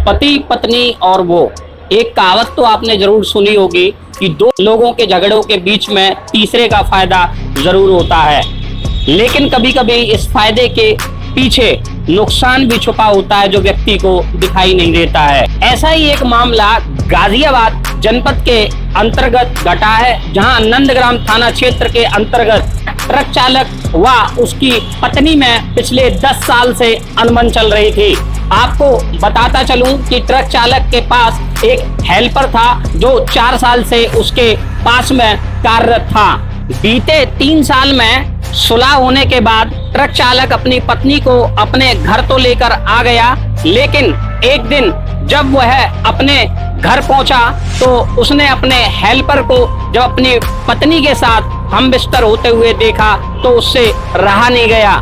पति पत्नी और वो, एक कहावत तो आपने जरूर सुनी होगी कि दो लोगों के झगड़ों के बीच में तीसरे का फायदा जरूर होता है, लेकिन कभी कभी इस फायदे के पीछे नुकसान भी छुपा होता है जो व्यक्ति को दिखाई नहीं देता है। ऐसा ही एक मामला गाजियाबाद जनपद के अंतर्गत घटा है, जहां नंदग्राम थाना क्षेत्र के अंतर्गत ट्रक चालक व उसकी पत्नी में पिछले 10 साल से अनबन चल रही थी। आपको बताता चलूं कि ट्रक चालक के पास एक हेल्पर था जो 4 साल से उसके पास में कार्यरत था। बीते 3 साल में सुलह होने के बाद ट्रक चालक अपनी पत्नी को अपने घर तो लेकर आ गया, लेकिन एक दिन जब वह अपने घर पहुंचा तो उसने अपने हेल्पर को जब अपनी पत्नी के साथ हम बिस्तर होते हुए देखा तो उससे रहा नहीं गया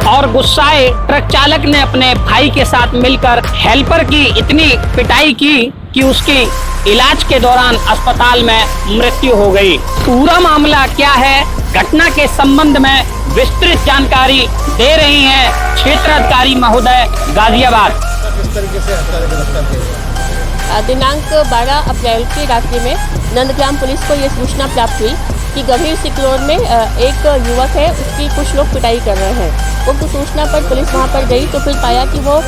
और गुस्साए ट्रक चालक ने अपने भाई के साथ मिलकर हेल्पर की इतनी पिटाई की कि उसकी इलाज के दौरान अस्पताल में मृत्यु हो गई। पूरा मामला क्या है, घटना के संबंध में विस्तृत जानकारी दे रही हैं क्षेत्राधिकारी महोदय गाजियाबाद। दिनांक 12 अप्रैल की रात्रि में नंदग्राम पुलिस को ये सूचना प्राप्त हुई कि गंभीर सिकलोर में एक युवक है, उसकी कुछ लोग पिटाई कर रहे हैं। उक्त सूचना पर पुलिस वहां पर गई तो फिर पाया कि वो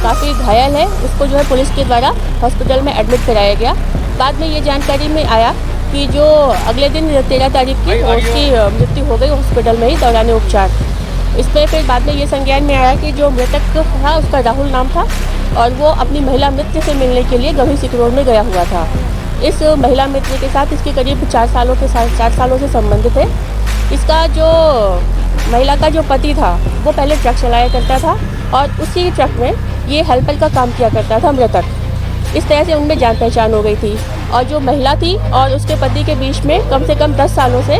काफ़ी घायल है। उसको जो है पुलिस के द्वारा हॉस्पिटल में एडमिट कराया गया। बाद में ये जानकारी में आया कि जो अगले दिन 13 तारीख की उसकी मृत्यु हो गई हॉस्पिटल में ही दौरान उपचार। इसमें फिर बाद में ये संज्ञान में आया कि जो मृतक था उसका राहुल नाम था और वो अपनी महिला मित्र से मिलने के लिए गंभीर सिकलोर में गया हुआ था। इस महिला मित्र के साथ इसके करीब 4 सालों से संबंधित है। इसका जो महिला का जो पति था वो पहले ट्रक चलाया करता था और उसी ट्रक में ये हेल्पर का काम किया करता था मृतक। इस तरह से उनमें जान पहचान हो गई थी और जो महिला थी और उसके पति के बीच में कम से कम 10 सालों से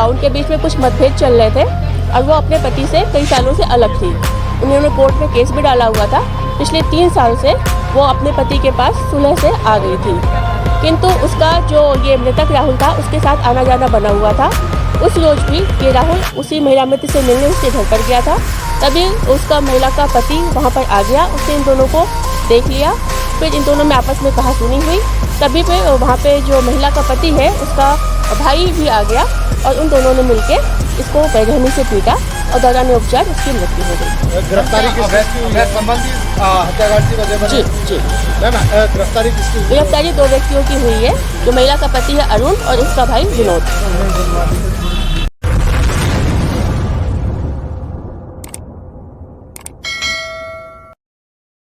उनके बीच में कुछ मतभेद चल रहे थे और वो अपने पति से कई सालों से अलग थी। उन्होंने कोर्ट में केस भी डाला हुआ था। पिछले 3 साल से वो अपने पति के पास सुलह से आ गई थी, किंतु उसका जो ये मृतक राहुल था उसके साथ आना जाना बना हुआ था। उस रोज भी ये राहुल उसी महिला मित्र से मिलने उसके घर पर गया था। तभी उसका महिला का पति वहाँ पर आ गया, उसने इन दोनों को देख लिया। फिर इन दोनों में आपस में कहासुनी हुई। तभी पे वहाँ पे जो महिला का पति है उसका भाई भी आ गया और उन दोनों ने मिलके इसको बेरहमी से पीटा और दौरान उपचार उसकी मृत्यु हो गई। गिरफ्तारी गिरफ्तारी 2 व्यक्तियों की हुई है। जो महिला का पति है अरुण और उसका भाई विनोद।